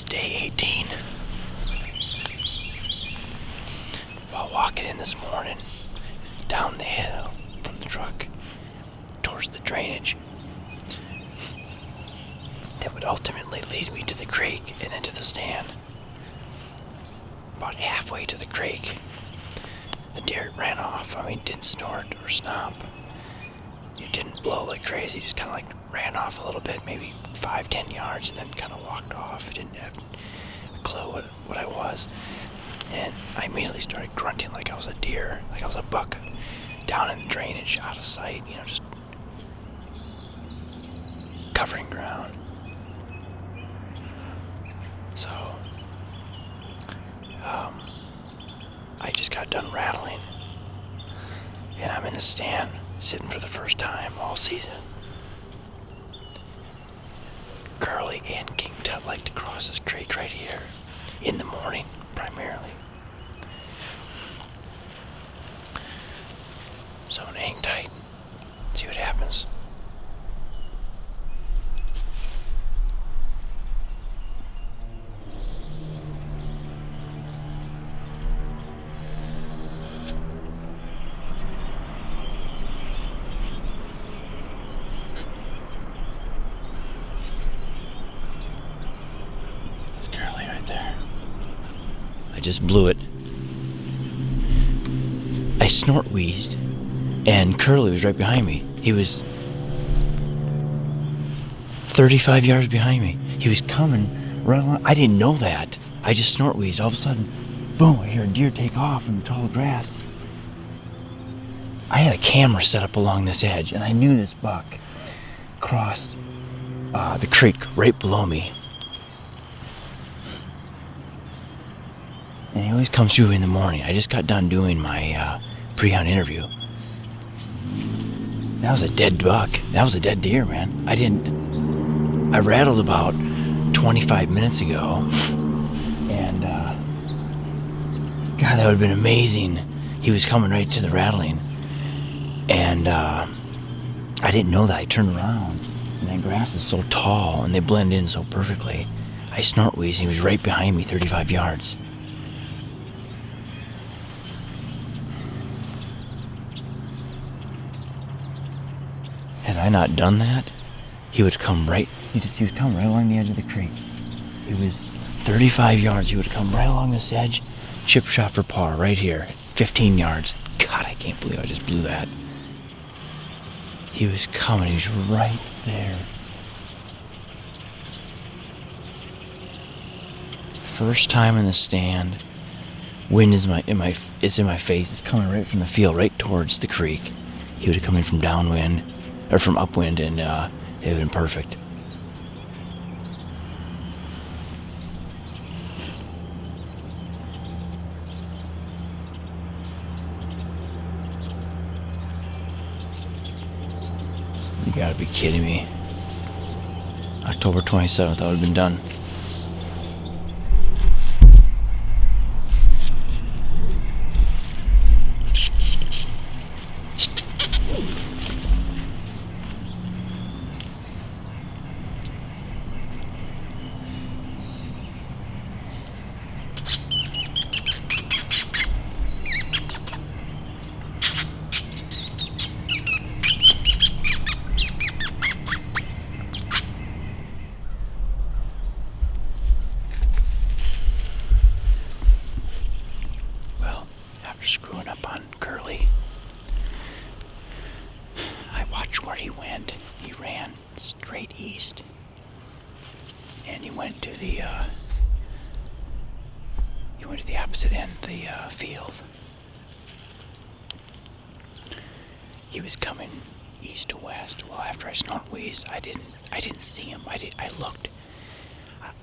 It's day 18. While walking in this morning, down the hill from the truck, towards the drainage, that would ultimately lead me to the creek and then to the stand. About halfway to the creek, a deer ran off. Didn't snort or snap. It didn't blow like crazy, just kind of like ran off a little bit, maybe 5-10 yards, and then kind of walked off. It didn't have a clue what I was. And I immediately started grunting like I was a deer, like I was a buck, down in the drainage, out of sight, just covering ground. So, I just got done rattling, and I'm in the stand, sitting for the first time all season. Curly and King Tut like to cross this creek right here, in the morning, primarily. So I'm gonna hang tight, see what happens. That's Curly right there. I just blew it. I snort wheezed, and Curly was right behind me. He was 35 yards behind me. He was coming right along. I didn't know that. I just snort wheezed. All of a sudden, boom, I hear a deer take off in the tall grass. I had a camera set up along this edge, and I knew this buck crossed the creek right below me. And he always comes through in the morning. I just got done doing my pre-hunt interview. That was a dead buck. That was a dead deer, man. I rattled about 25 minutes ago, and God, that would have been amazing. He was coming right to the rattling, and I didn't know that. I turned around, and that grass is so tall, and they blend in so perfectly. I snort wheezed, and he was right behind me, 35 yards. Had I not done that, he would come right, he was coming right along the edge of the creek. He was 35 yards, he would come right along this edge, chip shot for par right here, 15 yards. God, I can't believe I just blew that. He was coming, he was right there. First time in the stand, wind is in my face, it's coming right from the field, right towards the creek. He would have come in from downwind, or from upwind, and it would have been perfect. You gotta be kidding me. October 27th, I would have been done. Screwing up on Curly, I watched where he went. He ran straight east, and he went to the opposite end of the field. He was coming east to west. Well, after I snort wheezed, I didn't see him. I looked.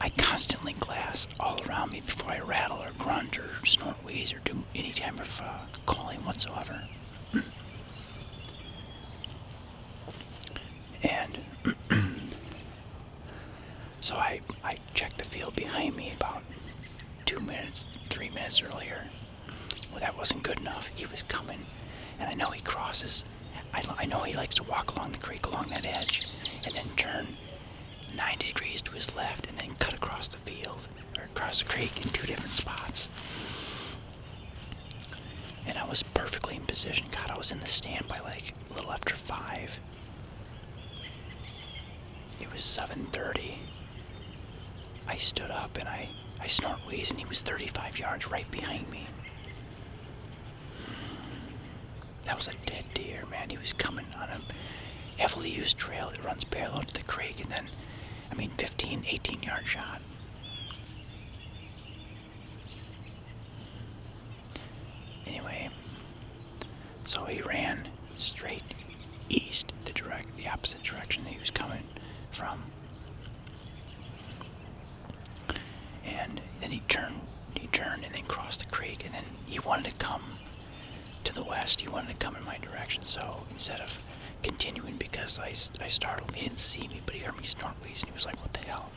I constantly glass all around me before I rattle or grunt or snort wheeze or do any type of calling whatsoever. And so I checked the field behind me about 2 minutes, 3 minutes earlier. Well, that wasn't good enough. He was coming, and I know he crosses. I know he likes to walk along the creek, along that edge, and then turn 90 degrees to his left and then cut across the field, or across the creek in 2 different spots. And I was perfectly in position. God, I was in the stand by like a little after 5. It was 7:30. I stood up and I snort wheezed, and he was 35 yards right behind me. That was a dead deer, man. He was coming on a heavily used trail that runs parallel to the creek, and then, 15, 18-yard shot. Anyway, so he ran straight east, the opposite direction that he was coming from. And then he turned and then crossed the creek, and then he wanted to come to the west. He wanted to come in my direction, so instead of continuing, because I startled him, he didn't see me, but he heard me snort wheeze, and he was like, what the hell?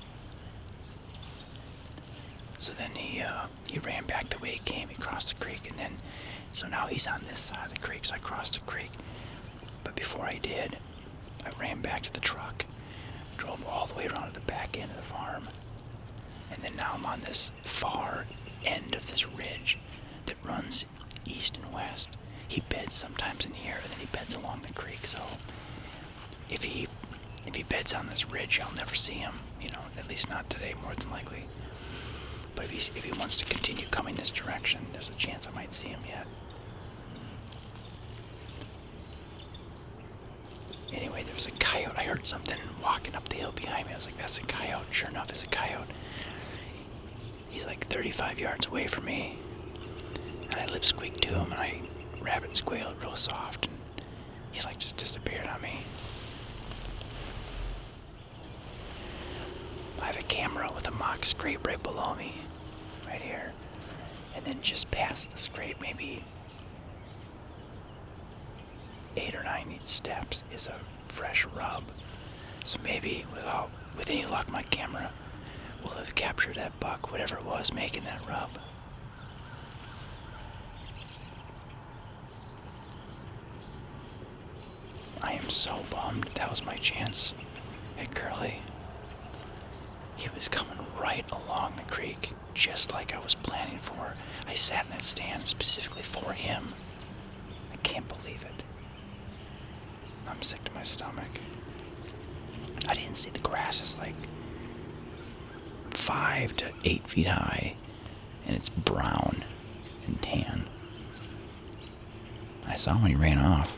So then he ran back the way he came. He crossed the creek, and then, so now he's on this side of the creek, so I crossed the creek. But before I did, I ran back to the truck, drove all the way around to the back end of the farm, and then now I'm on this far end of this ridge that runs east and west. He beds sometimes in here, and then he beds along the creek, so if he beds on this ridge, I'll never see him, at least not today, more than likely. But if he wants to continue coming this direction, there's a chance I might see him yet. Anyway, there was a coyote. I heard something walking up the hill behind me. I was like, that's a coyote. Sure enough, it's a coyote. He's like 35 yards away from me. And I lip squeaked to him, and I rabbit squealed real soft. And he like just disappeared on me. I have a camera with a mock scrape right below me, right here. And then just past the scrape, maybe 8 or 9 steps, is a fresh rub. So maybe with any luck, my camera will have captured that buck, whatever it was making that rub. I am so bummed. That was my chance at Curly. He was coming right along the creek, just like I was planning for. I sat in that stand specifically for him. I can't believe it. I'm sick to my stomach. I didn't see the grass is like 5 to 8 feet high, and it's brown and tan. I saw him when he ran off.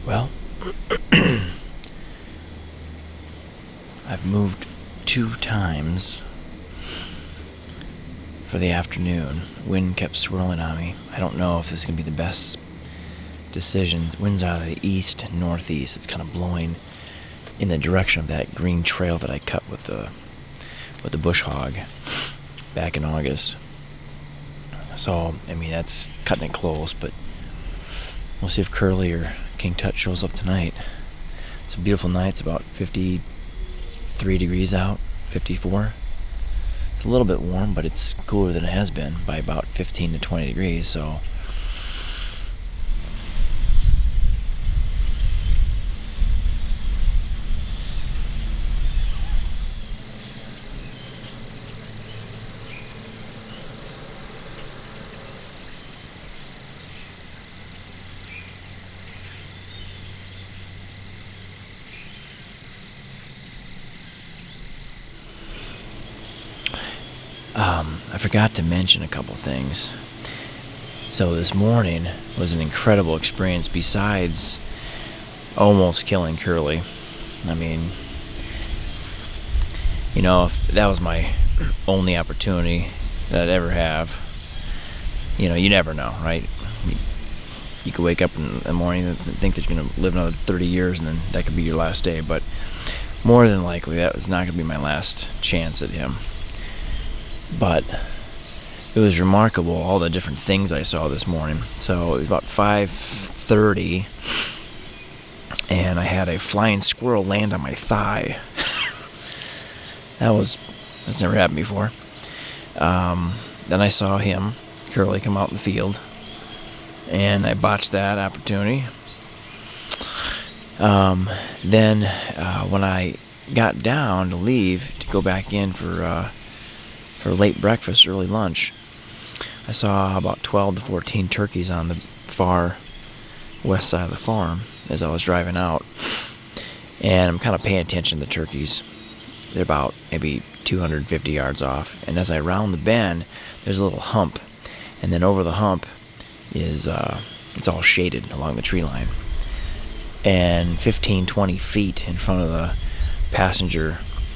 Well, I've moved 2 times for the afternoon. Wind kept swirling on me. I don't know if this is going to be the best decision. The wind's out of the east and northeast. It's kind of blowing in the direction of that green trail that I cut with the bush hog back in August. So, that's cutting it close, but we'll see if Curly or King Tut shows up tonight. It's a beautiful night. It's about 53 degrees out, 54. It's a little bit warm, but it's cooler than it has been by about 15 to 20 degrees, so I forgot to mention a couple things. So this morning was an incredible experience besides almost killing Curly. I mean, if that was my only opportunity that I'd ever have, you never know, right? You could wake up in the morning and think that you're going to live another 30 years and then that could be your last day, but more than likely that was not going to be my last chance at him. But it was remarkable, all the different things I saw this morning. So it was about 5:30, and I had a flying squirrel land on my thigh. That's never happened before. Then I saw Curly, come out in the field, and I botched that opportunity. Then when I got down to leave to go back in for late breakfast, early lunch, I saw about 12 to 14 turkeys on the far west side of the farm as I was driving out. And I'm kind of paying attention to the turkeys. They're about maybe 250 yards off. And as I round the bend, there's a little hump. And then over the hump is, it's all shaded along the tree line. And 15, 20 feet in front of the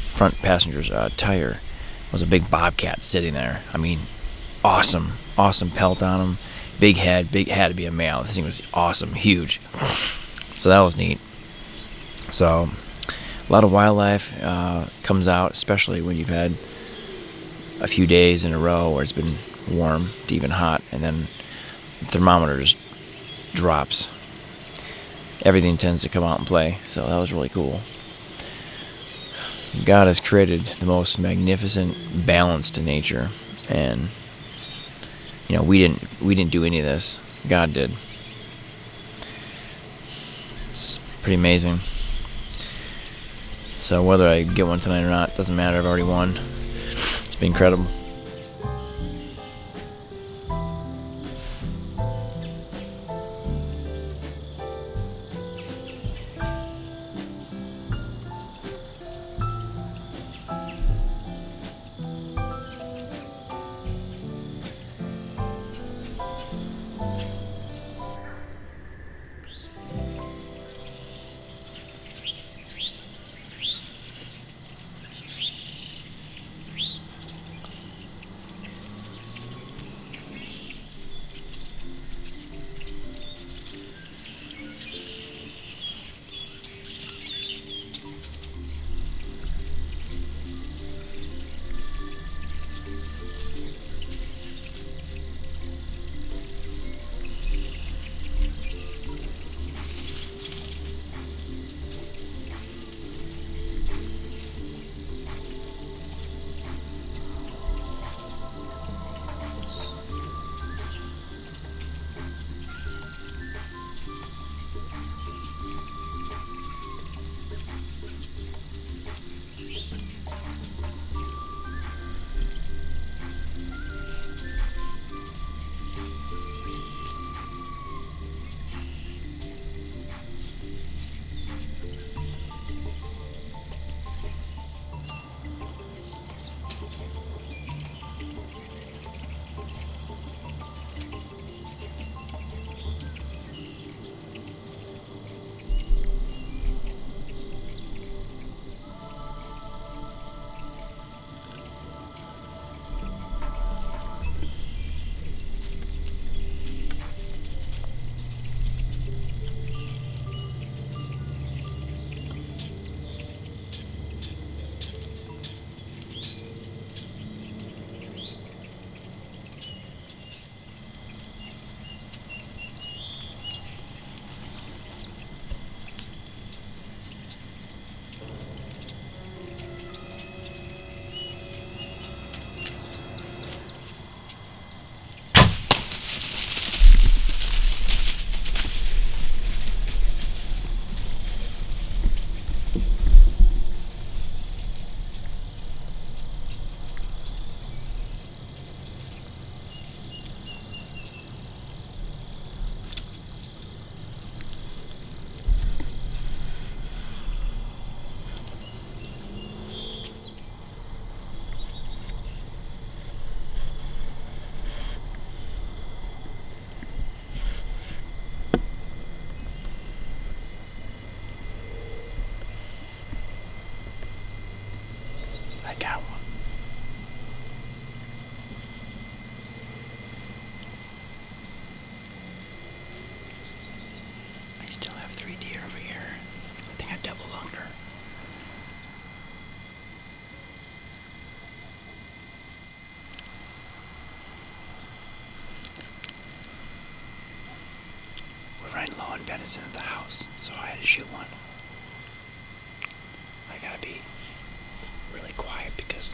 front passenger's tire was a big bobcat sitting there. I mean, awesome pelt on him, big head, had to be a male. This thing was awesome, huge. So that was neat. So a lot of wildlife comes out, especially when you've had a few days in a row where it's been warm to even hot, and then the thermometer just drops. Everything tends to come out and play, so that was really cool. God has created the most magnificent balance to nature, and we didn't do any of this. God did. It's pretty amazing. So whether I get one tonight or not, doesn't matter. I've already won. It's been incredible. venison at the house, so I had to shoot one. I gotta be really quiet because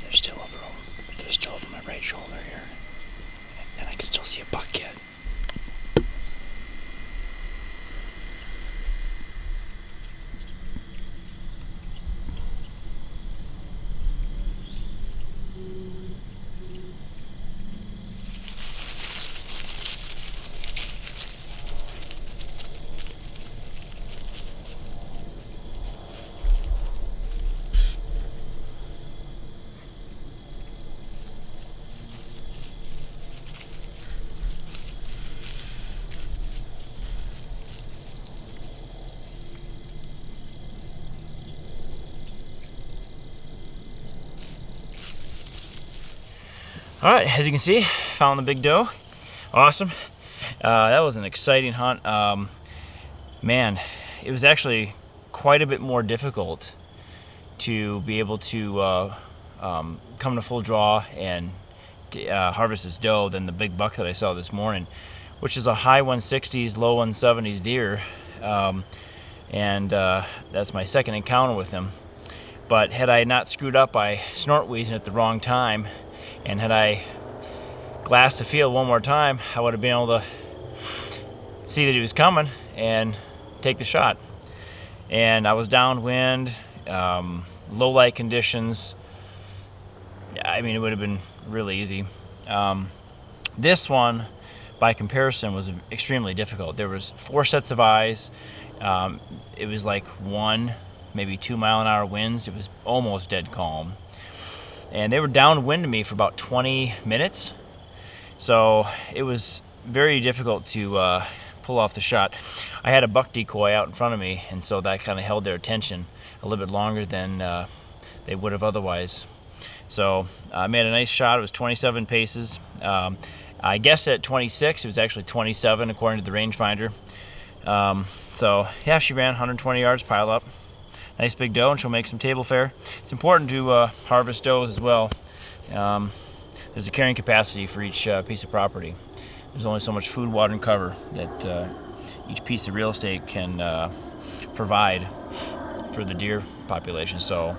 they're still over my right shoulder here, and I can still see a buck yet. All right, as you can see, found the big doe. Awesome. That was an exciting hunt. Man, it was actually quite a bit more difficult to be able to come to full draw and harvest this doe than the big buck that I saw this morning, which is a high 160s, low 170s deer. That's my second encounter with him. But had I not screwed up by snort wheezing at the wrong time, and had I glassed the field one more time, I would have been able to see that he was coming and take the shot. And I was downwind, low light conditions. I mean, it would have been really easy. This one, by comparison, was extremely difficult. There was 4 sets of eyes. It was like 1, maybe 2 mile-an-hour winds. It was almost dead calm. And they were downwind to me for about 20 minutes. So it was very difficult to pull off the shot. I had a buck decoy out in front of me, and so that kind of held their attention a little bit longer than they would have otherwise. So I made a nice shot. It was 27 paces. I guessed at 26. It was actually 27 according to the rangefinder. So yeah, she ran 120 yards pile up. Nice big doe, and she'll make some table fare. It's important to harvest does as well. There's a carrying capacity for each piece of property. There's only so much food, water, and cover that each piece of real estate can provide for the deer population. So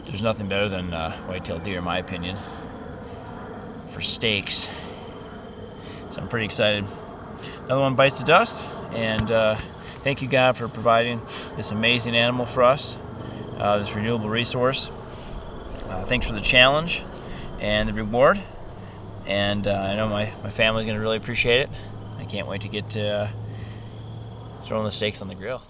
there's nothing better than white-tailed deer, in my opinion, for steaks. So I'm pretty excited. Another one bites the dust, and thank you, God, for providing this amazing animal for us, this renewable resource. Thanks for the challenge and the reward. And I know my family's going to really appreciate it. I can't wait to get to throwing the steaks on the grill.